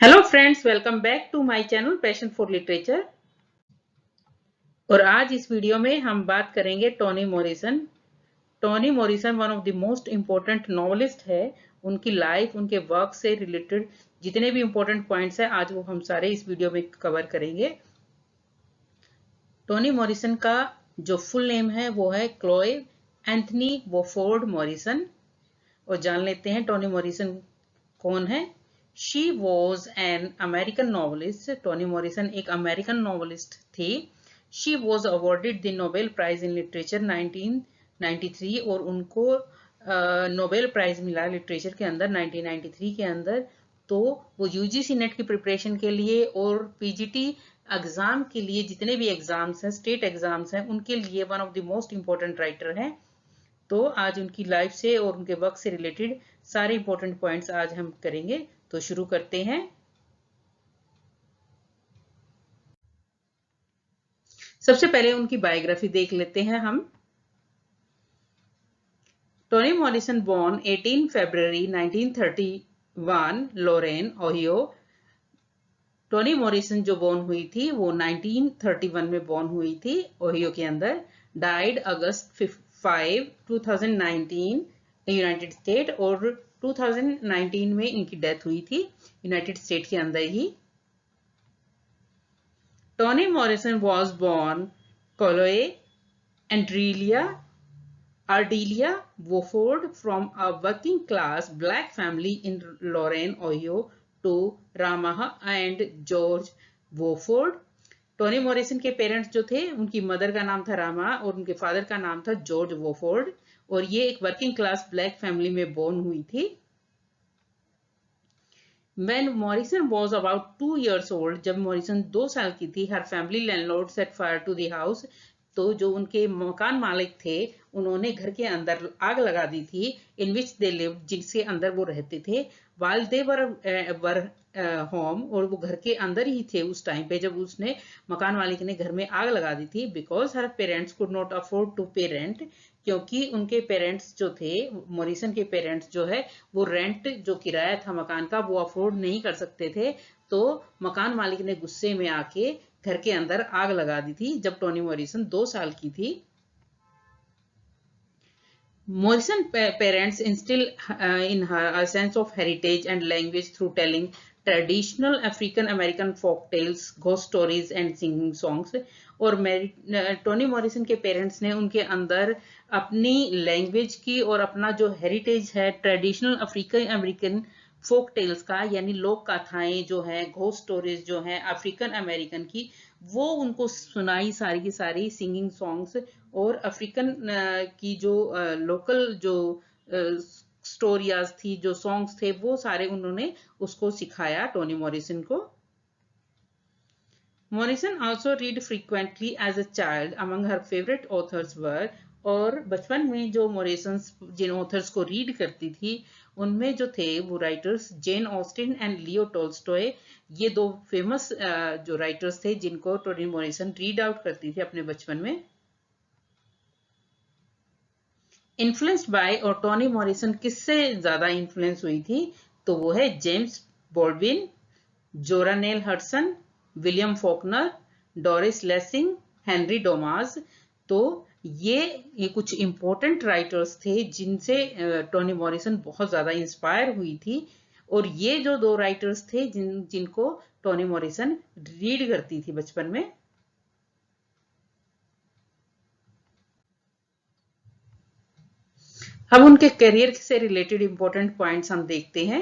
Hello friends, welcome back to my channel passion for literature. और आज इस video में हम बात करेंगे Toni Morrison. Toni Morrison one of the most important novelist है। उनकी लाइफ, उनके वर्क से रिलेटेड जितने भी इम्पोर्टेंट पॉइंट्स हैं आज वो हम सारे इस वीडियो में कवर करेंगे। टोनी मॉरिसन का जो फुल नेम है वो है क्लोए एंथनी वोफोर्ड मॉरिसन। और जान लेते हैं टोनी मॉरिसन कौन है। She was an American novelist. Toni Morrison एक अमेरिकन नॉवलिस्ट थी। She was awarded the Nobel prize in literature 1993 और उनको नोबेल प्राइज मिला लिटरेचर के अंदर 1993 के अंदर। तो वो यूजीसी नेट की प्रिपरेशन के लिए और पीजीटी एग्जाम के लिए, जितने भी एग्जाम्स हैं, स्टेट एग्जाम्स हैं, उनके लिए one of the most important writer हैं। तो आज उनकी लाइफ से और उनके वर्क से रिलेटेड सारे इंपॉर्टेंट पॉइंट्स आज हम करेंगे। तो शुरू करते हैं। सबसे पहले उनकी बायोग्राफी देख लेते हैं हम। टोनी मॉरिसन बॉर्न 18 फरवरी 1931 लोरेन, ओहियो। टोनी मॉरिसन जो बॉर्न हुई थी वो 1931 में बॉर्न हुई थी, ओहियो के अंदर। डाइड अगस्त 5 2019 यूनाइटेड स्टेट, और 2019 में इनकी डेथ हुई थी यूनाइटेड स्टेट के अंदर ही। Toni Morrison was born Chloe Ardelia Wofford from a working class black family in Lorain, Ohio to Ramaha and George Wofford। Tony Morrison के पेरेंट्स जो थे, उनकी मदर का नाम था रामा और उनके फादर का नाम था जॉर्ज वोफोर्ड, और ये एक वर्किंग क्लास ब्लैक फैमिली में बोर्न हुई थी। When Morrison was about 2 years old, जब मॉरिसन 2 साल की थी, her family landlord set fire to the house। तो जो उनके मकान मालिक थे उन्होंने घर के अंदर आग लगा दी थी। इन विच दे लिव, जिसके अंदर वो रहते थे। while they were होम, और वो घर के अंदर ही थे उस टाइम पे जब उसने मकान मालिक ने घर में आग लगा दी थी। Because her parents could not afford to pay rent, क्योंकि उनके पेरेंट्स जो थे, मॉरिसन के पेरेंट्स जो है, वो रेंट जो किराया था मकान का वो अफोर्ड नहीं कर सकते थे। तो मकान मालिक ने गुस्से में आके घर के अंदर आग लगा दी थी जब टोनी मॉरिसन 2 साल की थी। Morrison parents instill in her a sense of heritage and language through telling traditional African American folk tales, ghost stories and singing songs। और टोनी मॉरिसन के पेरेंट्स ने उनके अंदर अपनी लैंग्वेज की और अपना जो हेरिटेज है traditional African American folk tales का, यानी लोक गाथाएं जो हैं, घोस्ट स्टोरीज जो हैं अफ्रीकन अमेरिकन की, वो उनको सुनाई सारी की सारी सिंगिंग सॉन्ग्स। और अफ्रीकन की जो लोकल जो स्टोरियाज थी, जो सॉन्ग्स थे, वो सारे उन्होंने उसको सिखाया टोनी मॉरिसन को। Morrison also read frequently as a child. Among her favourite authors were, और बचपन में जो मॉरिसन जिन ऑथर्स को रीड करती थी उनमें जो थे वो writers Jane Austen and Leo Tolstoy. ये दो फेमस जो राइटर्स थे जिनको टोनी मॉरिसन रीड आउट करती थी अपने बचपन में। इन्फ्लुएंस्ड बाय, और टोनी मॉरिसन किससे ज्यादा इन्फ्लुएंस हुई थी, तो वो है James Baldwin, Zora Neale Hurston, William Faulkner, Doris Lessing, Henry Dumas. तो ये कुछ इंपॉर्टेंट राइटर्स थे जिनसे टोनी मॉरिसन बहुत ज्यादा इंस्पायर हुई थी। और ये जो दो राइटर्स थे जिनको टोनी मॉरिसन रीड करती थी बचपन में। अब उनके करियर से रिलेटेड इंपॉर्टेंट पॉइंट्स हम देखते हैं।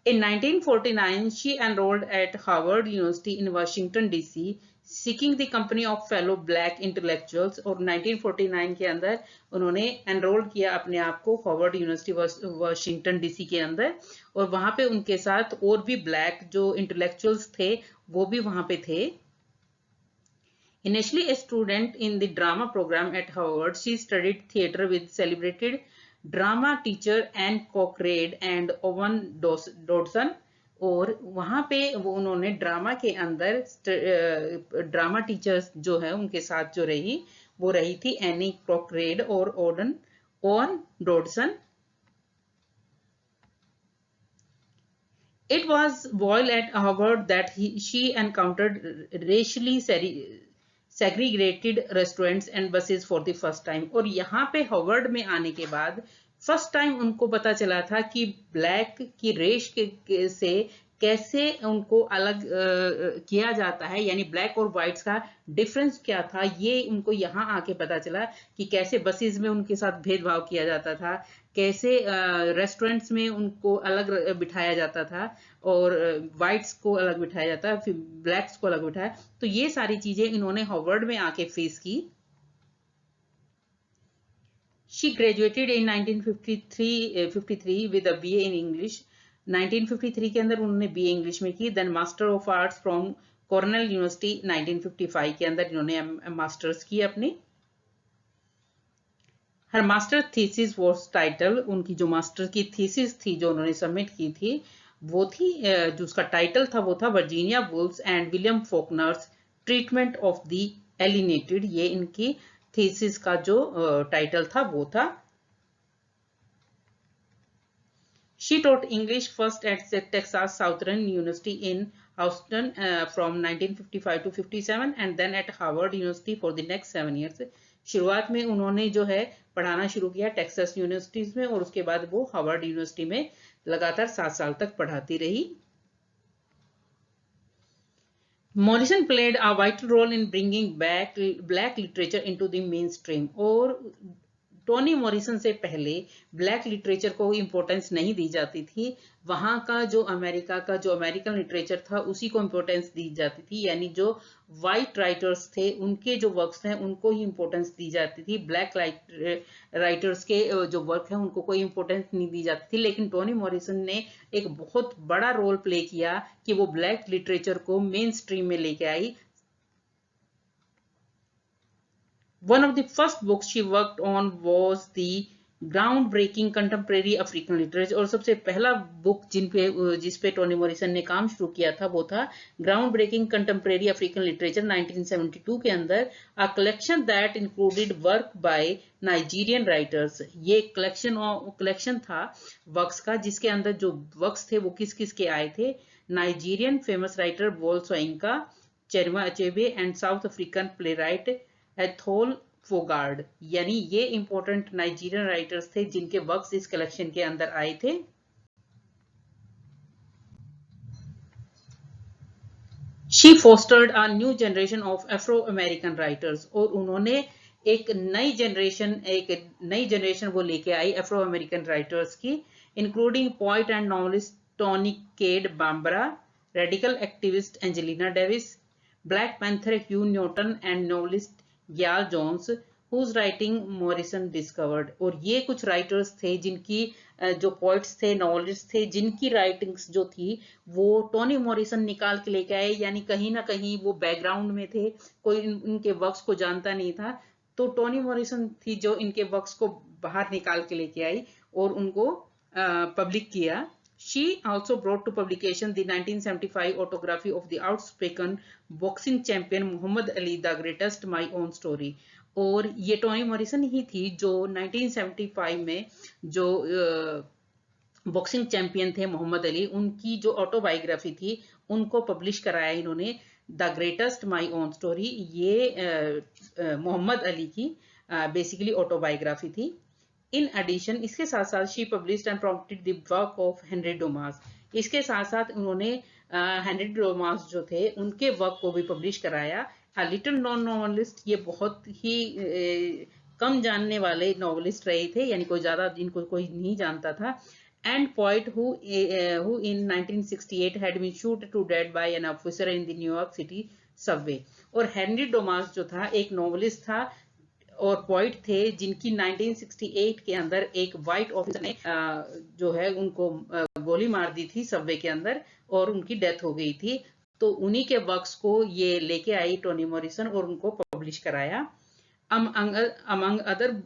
In 1949, she enrolled at Harvard University in Washington, D.C., seeking the company of fellow black intellectuals। और 1949 के अंदर उन्होंने एनरोल किया अपने आप को हार्वर्ड यूनिवर्सिटी वाशिंगटन डीसी के अंदर, और वहां पे उनके साथ और भी ब्लैक जो इंटेलेक्चुअल्स थे वो भी वहां पे थे। Initially a student in the drama program at Harvard, she studied theatre with celebrated drama teacher Anne Cochrane and Owen Dodson। और वहां पे वो उन्होंने ड्रामा के अंदर ड्रामा टीचर्स जो है उनके साथ जो रही वो रही थी एनी कॉकरेड और oven डॉडसन। It was while at Harvard that she encountered racially segregated restaurants and buses for the first time. और यहाँ पे हार्वर्ड में आने के बाद फर्स्ट टाइम उनको पता चला था कि ब्लैक की रेस से कैसे उनको अलग किया जाता है, यानी ब्लैक और व्हाइट्स का डिफरेंस क्या था, ये उनको यहाँ आके पता चला कि कैसे बसेस में उनके साथ भेदभाव किया जाता था, कैसे रेस्टोरेंट्स में उनको अलग बिठाया जाता था और व्हाइट्स को अलग बिठाया जाता, फिर ब्लैक्स को अलग बिठाया। तो ये सारी चीजें इन्होंने हार्वर्ड में आके फेस की। She graduated in 1953 with a BA in English. 1953 के अंदर उन्होंने BA इंग्लिश में की। Then master of arts from Cornell university 1955 के अंदर इन्होंने मास्टर्स की अपनी। Her master thesis was title, उनकी जो मास्टर की थीसिस थी जो उन्होंने सबमिट की थी वो थी, जो उसका टाइटल था वो था Virginia Woolf and William Faulkner's treatment of the alienated. ये इनकी थीसिस का जो टाइटल था वो था। She taught English first at Texas Southern University in Houston from 1955 to 57 and then at Harvard University for the next 7 years. शुरुआत में उन्होंने जो है पढ़ाना शुरू किया टेक्सास यूनिवर्सिटीज में और उसके बाद वो हार्वर्ड यूनिवर्सिटी में लगातार 7 साल तक पढ़ाती रही। Morrison played a vital role in bringing back black literature into the mainstream। और टोनी मॉरिसन से पहले ब्लैक लिटरेचर को इंपॉर्टेंस नहीं दी जाती थी, वहां का जो अमेरिका का जो अमेरिकन लिटरेचर था उसी को इंपॉर्टेंस दी जाती थी, यानी जो वाइट राइटर्स थे उनके जो वर्क्स हैं उनको ही इंपॉर्टेंस दी जाती थी, ब्लैक राइटर्स के जो वर्क है उनको कोई इंपॉर्टेंस नहीं दी जाती थी। लेकिन टोनी मॉरिसन ने एक बहुत बड़ा रोल प्ले किया कि वो ब्लैक लिटरेचर को मेन स्ट्रीम में लेके आई। One of the first books she worked on was the groundbreaking contemporary African literature। और सबसे पहला बुक जिस पे टोनी मॉरिसन ने काम शुरू किया था वो था ground breaking contemporary African literature 1972 के अंदर, a collection that included work by Nigerian writers. ये कलेक्शन था वर्क्स का जिसके अंदर जो वर्क्स थे वो किस किस के आए थे, Nigerian famous writer Wole Soyinka, Chinua Achebe and South African playwright Athol Fugard. यानी ये इंपॉर्टेंट नाइजीरियन राइटर्स थे जिनके वर्क्स इस कलेक्शन के अंदर आए थे। She fostered a new generation of Afro American writers. और उन्होंने एक नई जनरेशन वो लेके आई अफ्रो अमेरिकन राइटर्स की, including poet and novelist Toni Cade Bambara, radical activist Angelina Davis, Black Panther Huey Newton and novelist Gayl Jones whose writing Morrison discovered. और ये कुछ राइटर्स थे जिनकी जो पोइट्स थे, नॉवलिस्ट थे, जिनकी राइटिंग्स जो थी वो टोनी मॉरिसन निकाल के लेके आए, यानी कहीं ना कहीं वो बैकग्राउंड में थे, कोई इनके वर्क्स को जानता नहीं था, तो टोनी मॉरिसन थी जो इनके वर्क्स को बाहर निकाल के लेके आई और उनको पब्लिक किया। She also brought to publication the 1975 autography of the outspoken boxing champion Muhammad Ali, The Greatest My Own Story। और ये टोनी मॉरिसन ही थी जो 1975 में जो बॉक्सिंग चैंपियन थे मोहम्मद अली, उनकी जो ऑटोबायोग्राफी थी उनको पब्लिश कराया इन्होंने, the greatest my own story. ये मोहम्मद अली की बेसिकली ऑटोबायोग्राफी थी। इन एडिशन इसके साथ साथ she published and prompted the work of Henry Dumas. इसके साथ साथ उन्होंने हेनरी डोमास जो थे उनके वर्क को भी पब्लिश कराया। अ लिटिल नॉन नॉवलिस्ट, ये बहुत ही कम जानने वाले नॉवलिस्ट रहे थे, यानी कोई ज्यादा जिनको कोई नहीं जानता था। And poet who in 1968 had been shot to death by an officer in the New York City subway। और हेनरी डोमास जो था एक नॉवलिस्ट था और पोइट थे जिनकी 1968 के अंदर एक व्हाइट ऑफिसर ने जो है उनको गोली मार दी थी सबवे के अंदर और उनकी डेथ हो गई थी। तो उन्हीं के वर्क्स को ये लेके आई टोनी मॉरिसन और उनको पब्लिश कराया। Among other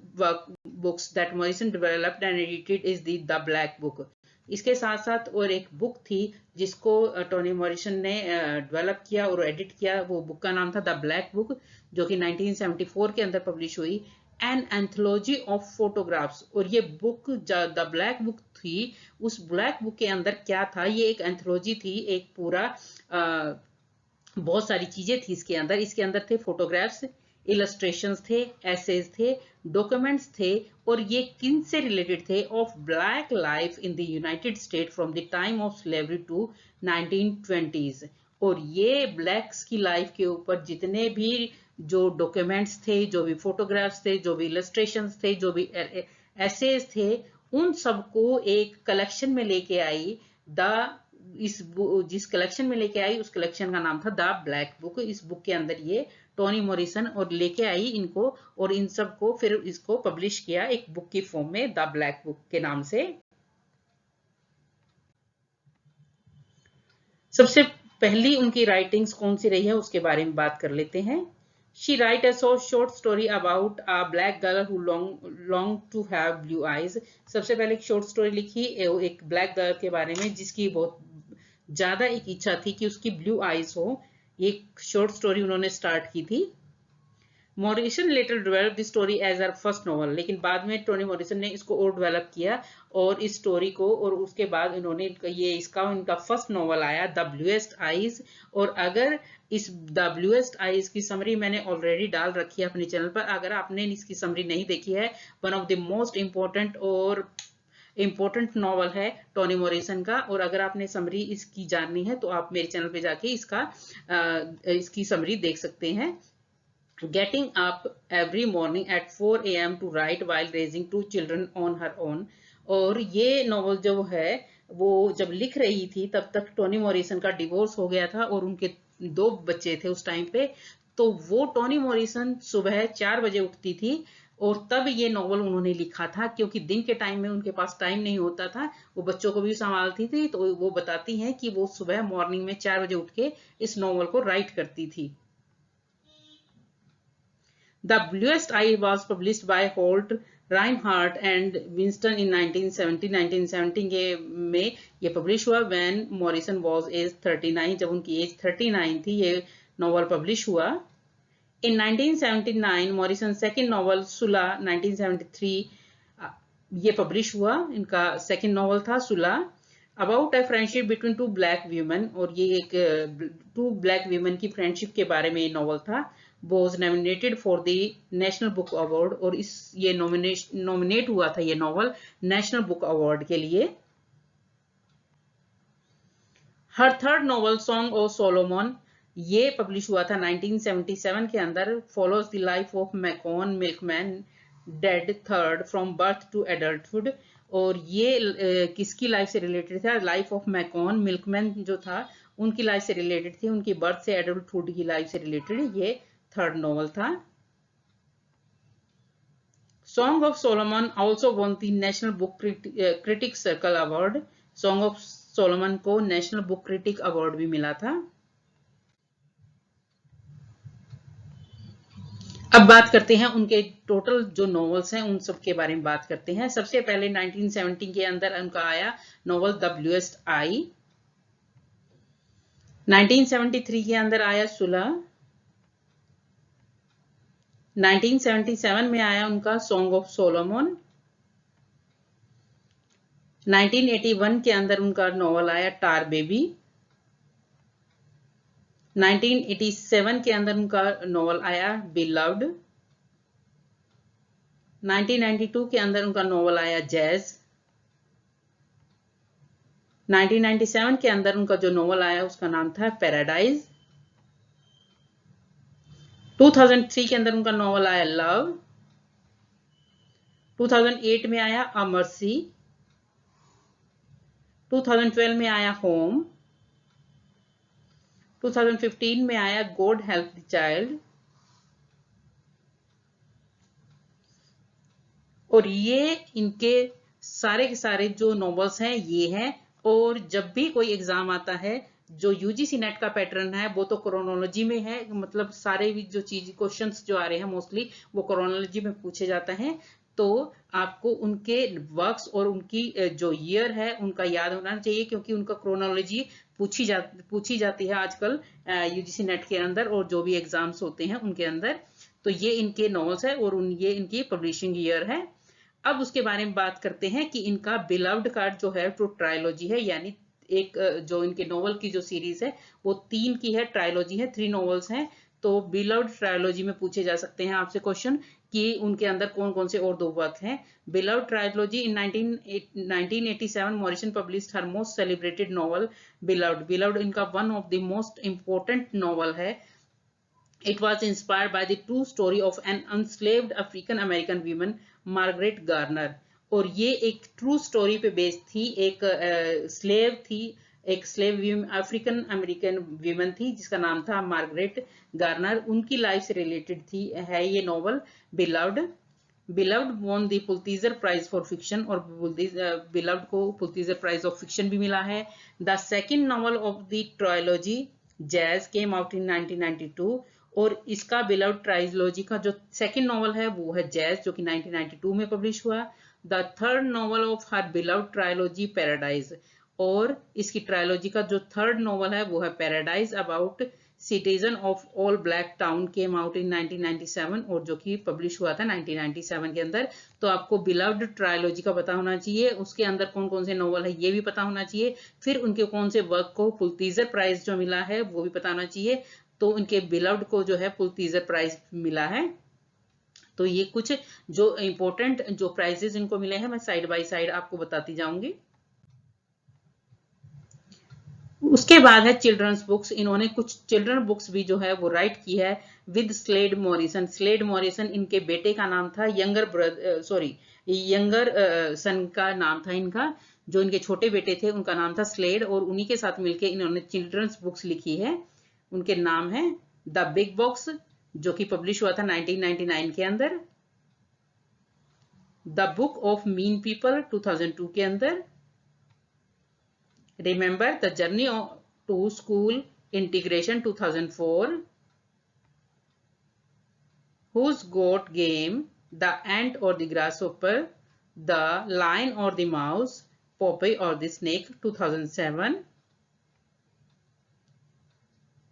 books that Morrison developed and edited is the Black Book। इसके साथ साथ और एक बुक थी जिसको टोनी मॉरिसन ने डेवलप किया और एडिट किया, वो बुक का नाम था द ब्लैक बुक, जो कि 1974 के अंदर पब्लिश हुई। An anthology of photographs. और ये बुक द ब्लैक बुक थी, उस ब्लैक बुक के अंदर क्या था, ये एक एंथोलॉजी थी, एक पूरा बहुत सारी चीजें थी इसके अंदर थे फोटोग्राफ्स, इलस्ट्रेशंस थे, एसेज थे, डॉक्यूमेंट्स थे, और ये किन से रिलेटेड थे, of black life in the United State from the time of slavery to 1920s। और ये ब्लैक्स की लाइफ के ऊपर जितने भी जो डॉक्यूमेंट्स थे, जो भी फोटोग्राफ्स थे, जो भी इलस्ट्रेशंस थे, जो भी एसेज थे, उन सबको एक कलेक्शन में लेके आई। द जिस कलेक्शन में लेके आई उस कलेक्शन का नाम था द ब्लैक बुक। इस बुक के अंदर ये टोनी मॉरिसन और लेके आई इनको, और इन सब को फिर इसको पब्लिश किया एक बुक की फॉर्म में द ब्लैक बुक के नाम से। सबसे पहली उनकी राइटिंग्स कौन सी रही है उसके बारे में बात कर लेते हैं। She write a short story about a black girl who long to have blue eyes। सबसे पहले एक शॉर्ट स्टोरी लिखी एक ब्लैक गर्ल के बारे में जिसकी बहुत ज्यादा एक इच्छा थी कि उसकी ब्लू आईज हो। एक शॉर्ट स्टोरी उन्होंने स्टार्ट की थी। Morrison later develop the story as are first novel, लेकिन बाद में टोनी मॉरिसन ने इसको और डेवलप किया और इस स्टोरी को, और उसके बाद इन्होंने ये इनका फर्स्ट नॉवल आया द ब्लूएस्ट आईज। और अगर इस द ब्लूएस्ट आईज की समरी मैंने ऑलरेडी डाल रखी है अपने चैनल पर, अगर आपने इसकी समरी नहीं देखी है, one of the most important novel है टोनी मॉरिसन का, और अगर आपने समरी इसकी जाननी है तो आप मेरे चैनल पे जाके इसकी समरी देख सकते हैं। Getting up every morning at 4 a.m. to write while raising 2 children on her own। और ये नॉवल जो है वो जब लिख रही थी तब तक टोनी मॉरिसन का डिवोर्स हो गया था और उनके 2 बच्चे थे उस टाइम पे। तो वो टोनी मॉरिसन सुबह 4 बजे उठती थी और तब ये नॉवल उन्होंने लिखा था, क्योंकि दिन के टाइम में उनके पास टाइम नहीं होता था, वो बच्चों को भी संभालती थी। तो वो बताती हैं कि वो सुबह मॉर्निंग में 4 बजे उठ के इस नॉवल को राइट करती थी। The Bluest Eye was published by Holt, Reinhardt and Winston in 1970। 1970 के में ये पब्लिश हुआ when Morrison was age 39। जब उनकी एज 39 थी ये नॉवल पब्लिश हुआ। In 1979 Morrison's second novel सुला 1973 ये पब्लिश हुआ, इनका सेकंड नॉवल था सुला, about a friendship between 2 black women. और ये एक 2 ब्लैक वीमेन की फ्रेंडशिप के बारे में ये नॉवल था। was nominated for the national book award, और ये नॉमिनेट हुआ था ये नॉवल नेशनल बुक अवार्ड के लिए। Her third novel Song of Solomon ये पब्लिश हुआ था 1977 के अंदर। Follows the life of Macon Milkman Dead third from birth to adulthood. और ये किसकी लाइफ से रिलेटेड था, लाइफ ऑफ मैकॉन मिल्कमैन जो था उनकी लाइफ से रिलेटेड थी, उनकी बर्थ से एडल्टहुड की लाइफ से रिलेटेड ये थर्ड नॉवल था। Song of Solomon also one the national book critic circle award. Song of Solomon को नेशनल बुक क्रिटिक अवार्ड भी मिला था। अब बात करते हैं उनके टोटल जो नॉवेल्स हैं उन सब के बारे में बात करते हैं। सबसे पहले 1970 के अंदर उनका आया नॉवल द ब्लूएस्ट आई। 1973 के अंदर आया सुला। 1977 में आया उनका सॉन्ग ऑफ सोलोमन। 1981 के अंदर उनका नॉवल आया टार बेबी। 1987 के अंदर उनका नॉवल आया बिलव्ड। 1992 के अंदर उनका नॉवल आया जैज। 1997 के अंदर उनका जो नॉवल आया उसका नाम था पैराडाइज। 2003 के अंदर उनका नॉवल आया लव। 2008 में आया अ मर्सी। 2012 में आया होम। 2015 में आया गॉड हेल्प द चाइल्ड। और ये इनके सारे के सारे जो नॉवेल्स हैं ये हैं। और जब भी कोई एग्जाम आता है जो यूजीसी नेट का पैटर्न है वो तो क्रोनोलॉजी में है, मतलब सारे भी जो क्वेश्चंस जो आ रहे हैं मोस्टली वो क्रोनोलॉजी में पूछे जाते हैं। तो आपको उनके वर्क्स और उनकी जो ईयर है उनका याद होना चाहिए, क्योंकि उनका क्रोनोलॉजी पूछी जाती है आजकल यूजीसी नेट के अंदर और जो भी एग्जाम्स होते हैं उनके अंदर। तो ये इनके नॉवेल्स है और ये इनकी पब्लिशिंग ईयर है। अब उसके बारे में बात करते हैं कि इनका बिलव्ड का जो है तो ट्रायोलॉजी है, यानी एक जो इनके नॉवल की जो सीरीज है वो 3 की है, ट्रायोलॉजी है, 3 नॉवेल्स हैं। तो बिलव्ड ट्रायोलॉजी में पूछे जा सकते हैं आपसे क्वेश्चन कि उनके अंदर कौन कौन से और 2 वर्क हैं। Beloved trilogy in 1987 Morrison published her most celebrated novel Beloved. Beloved इनका one of the most important novel है। It was inspired by the true story of an enslaved African American woman, Margaret Garner. और ये एक true story पे based थी। एक slave थी, एक स्लेव अफ्रीकन अमेरिकन वीमन थी जिसका नाम था मार्गरेट गार्नर। उनकी लाइफ से रिलेटेड थी है ये novel Beloved. Beloved won the Pulitzer prize for fiction, और बिलव्ड को पुलित्जर प्राइज ऑफ फिक्शन भी मिला है। The second novel of the trilogy Jazz came out in 1992, और इसका बिलव्ड ट्रायोलॉजी का जो सेकंड नॉवल है वो है जैज, जो कि 1992 में पब्लिश हुआ। The third novel of her beloved trilogy paradise, और इसकी ट्रायोलॉजी का जो थर्ड नॉवल है वो है paradise about citizen of all black town, came out इन 1997, और जो कि पब्लिश हुआ था 1997 के अंदर। तो आपको बिलव्ड ट्रायोलॉजी का पता होना चाहिए, उसके अंदर कौन कौन से नॉवल है ये भी पता होना चाहिए, फिर उनके कौन से वर्क को पुलित्जर प्राइज जो मिला है वो भी पता होना चाहिए। तो उनके बिलव्ड को जो है पुलित्जर प्राइज मिला है। तो ये कुछ जो इंपॉर्टेंट जो प्राइजेस इनको मिले हैं मैं साइड बाय साइड आपको बताती जाऊंगी। उसके बाद है चिल्ड्रंस बुक्स। इन्होंने कुछ चिल्ड्रन बुक्स भी जो है वो राइट की है with Slade Morrison. Slade Morrison इनके बेटे का नाम था, यंगर सन का नाम था इनका। जो इनके छोटे बेटे थे उनका नाम था स्लेड, और उन्हीं के साथ मिलकर इन्होंने चिल्ड्रंस बुक्स लिखी है। उनके नाम है द बिग बॉक्स, जो कि पब्लिश हुआ था 1999 के अंदर। The book of mean people 2002 के अंदर। Remember the journey to school integration 2004, whose goat game, the ant or the grasshopper, the lion or the mouse, Popeye or the snake 2007,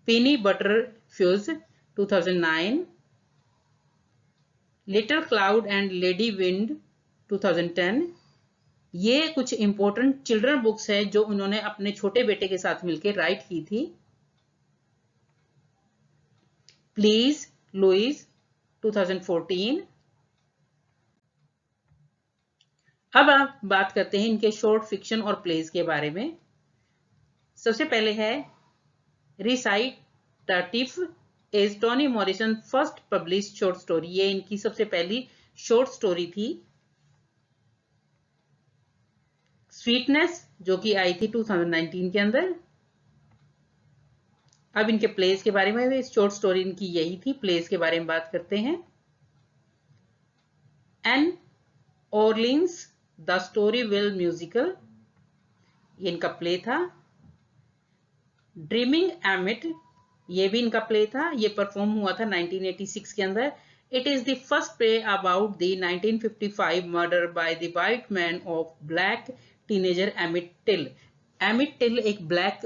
Peanut Butter Fuzz 2009, Little Cloud and Lady Wind 2010। ये कुछ important children books है जो उन्होंने अपने छोटे बेटे के साथ मिलकर राइट की थी। Please Louise 2014। अब आप बात करते हैं इनके शॉर्ट फिक्शन और प्लेज के बारे में। सबसे पहले है Recitatif is Toni Morrison first published short story. ये इनकी सबसे पहली शॉर्ट स्टोरी थी। स्वीटनेस जो कि आई थी 2019 के अंदर। अब इनके प्लेस के बारे में, शॉर्ट स्टोरी इनकी यही थी। प्लेस के बारे में बात करते हैं। एन ऑर्लिंस द स्टोरीविल म्यूजिकल, ये इनका प्ले था। ड्रीमिंग एमिट, ये भी इनका प्ले था। ये परफॉर्म हुआ था 1986 के अंदर। It is the first play about the 1955 murder by the white man of black teenager emit till. Emit till एक ब्लैक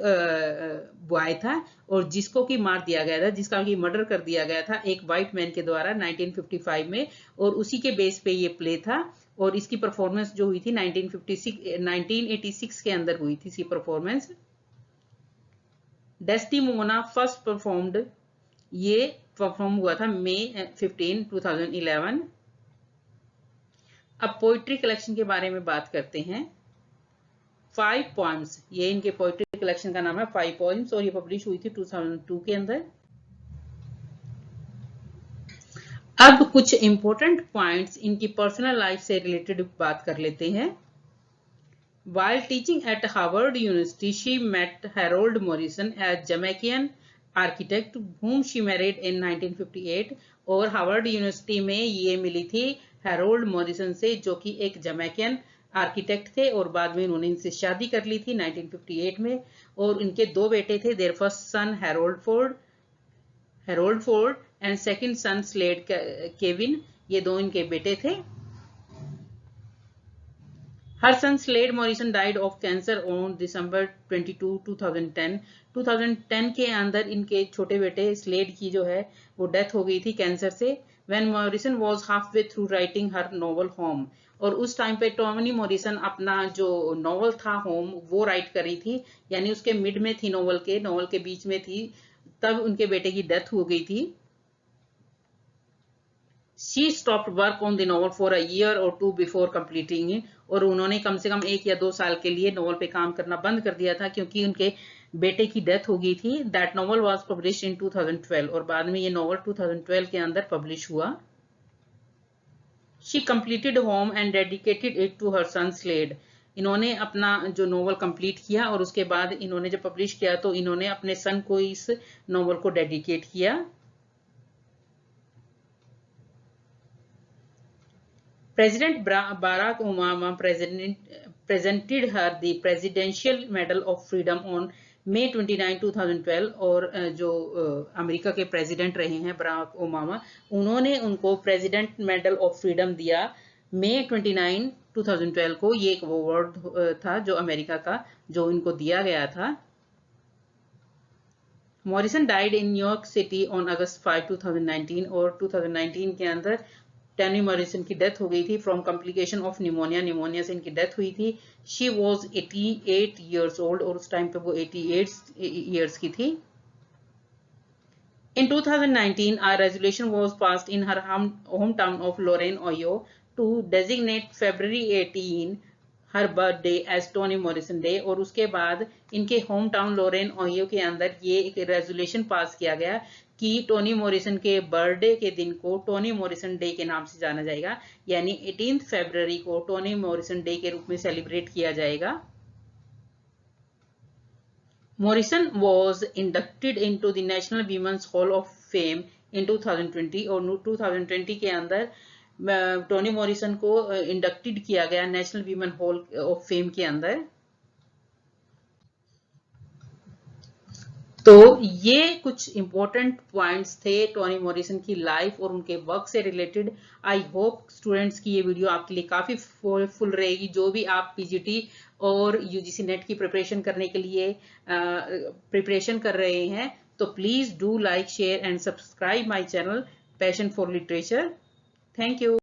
बॉय था और जिसको कि मार दिया गया था, जिसका कि मर्डर कर दिया गया था एक व्हाइट मैन के द्वारा 1955 में, और उसी के बेस पे ये प्ले था। और इसकी परफॉर्मेंस जो हुई थी 1986 के अंदर हुई थी इसकी परफॉर्मेंस। डेस्टिमोना फर्स्ट परफॉर्म्ड, ये परफॉर्म हुआ था मई 15, 2011। अब पोइट्री कलेक्शन के बारे में बात करते हैं। 5 पोएम्स, ये इनके पोइट्री कलेक्शन का नाम है 5 पोएम्स, और ये पब्लिश हुई थी 2002 के अंदर। अब कुछ इंपॉर्टेंट पॉइंट्स इनकी पर्सनल लाइफ से रिलेटेड बात कर लेते हैं। While teaching at Harvard University, she met Harold Morrison, a Jamaican architect whom she married in 1958। और हार्वर्ड यूनिवर्सिटी में ये मिली थी हैरोल्ड मॉरिसन से, जो कि एक जमैकियन आर्किटेक्ट थे, और बाद में उन्होंने इनसे शादी कर ली थी 1958 में। और इनके 2 बेटे थे। Their first son Harold Ford and second son Slade Kevin, ये 2 इनके बेटे थे। Her son Slade Morrison died of cancer on December 22, 2010। 2010 के अंदर इनके छोटे बेटे स्लेड की जो है वो डेथ हो गई थी कैंसर से। when Morrison was halfway through writing her novel Home. और उस टाइम पे टोनी मॉरिसन अपना जो नॉवल था होम वो राइट करी थी, यानी उसके मिड में थी, नॉवल के बीच में थी, तब उनके बेटे की डेथ हो गई थी. She stopped work on the novel for a year or two before completing it. और उन्होंने कम से कम 1 या 2 साल के लिए नॉवल पे काम करना बंद कर दिया था क्योंकि उनके बेटे की डेथ हो गई थी. That novel was published in 2012 और बाद में ये नॉवल 2012 के अंदर पब्लिश हुआ. She completed Home and dedicated it to her son Slade. इन्होंने अपना जो नॉवल कंप्लीट किया और उसके बाद इन्होंने जब पब्लिश किया तो इन्होंने अपने सन को इस नॉवल को डेडिकेट किया. President Barack Obama presented her the Presidential Medal of Freedom on May 29, 2012. और जो अमेरिका के प्रेसिडेंट रहे हैं बराक ओबामा, उन्होंने उनको प्रेसिडेंट मेडल ऑफ फ्रीडम दिया May 29, 2012 को. ये एक अवार्ड था जो अमेरिका का जो इनको दिया गया था. Morrison died in New York city on August 5, 2019. और 2019 के अंदर टोनी मॉरिसन की डेथ हो गई थी फ्रॉम कॉम्प्लिकेशन ऑफ निमोनिया से इनकी डेथ हुई थी. शी वॉज 88 years old और उस टाइम पे वो 88 years की थी. In 2019, a resolution was passed in her hometown of Lorain, Ohio, to designate February 18 her birthday as Toni Morrison Day. और उसके बाद इनके होम टाउन लोरेन ओहियो के अंदर ये एक रेजोल्यूशन पास किया गया कि टोनी मॉरिसन के बर्थडे के दिन को टोनी मॉरिसन डे के नाम से जाना जाएगा, यानी 18 फरवरी को टोनी मॉरिसन डे के रूप में सेलिब्रेट किया जाएगा. Morrison was inducted into the National Women's Hall of Fame in 2020. और 2020 के अंदर टोनी मॉरिसन को इंडक्टेड किया गया national women hall of fame के अंदर. तो ये कुछ इंपॉर्टेंट पॉइंट्स थे टोनी मॉरिसन की लाइफ और उनके वर्क से रिलेटेड. आई होप स्टूडेंट्स की ये वीडियो आपके लिए काफी फुल रहेगी. जो भी आप पीजीटी और यूजीसी नेट की प्रिपरेशन करने के लिए प्रिपरेशन कर रहे हैं तो please do like, share and subscribe my channel passion for literature. Thank you.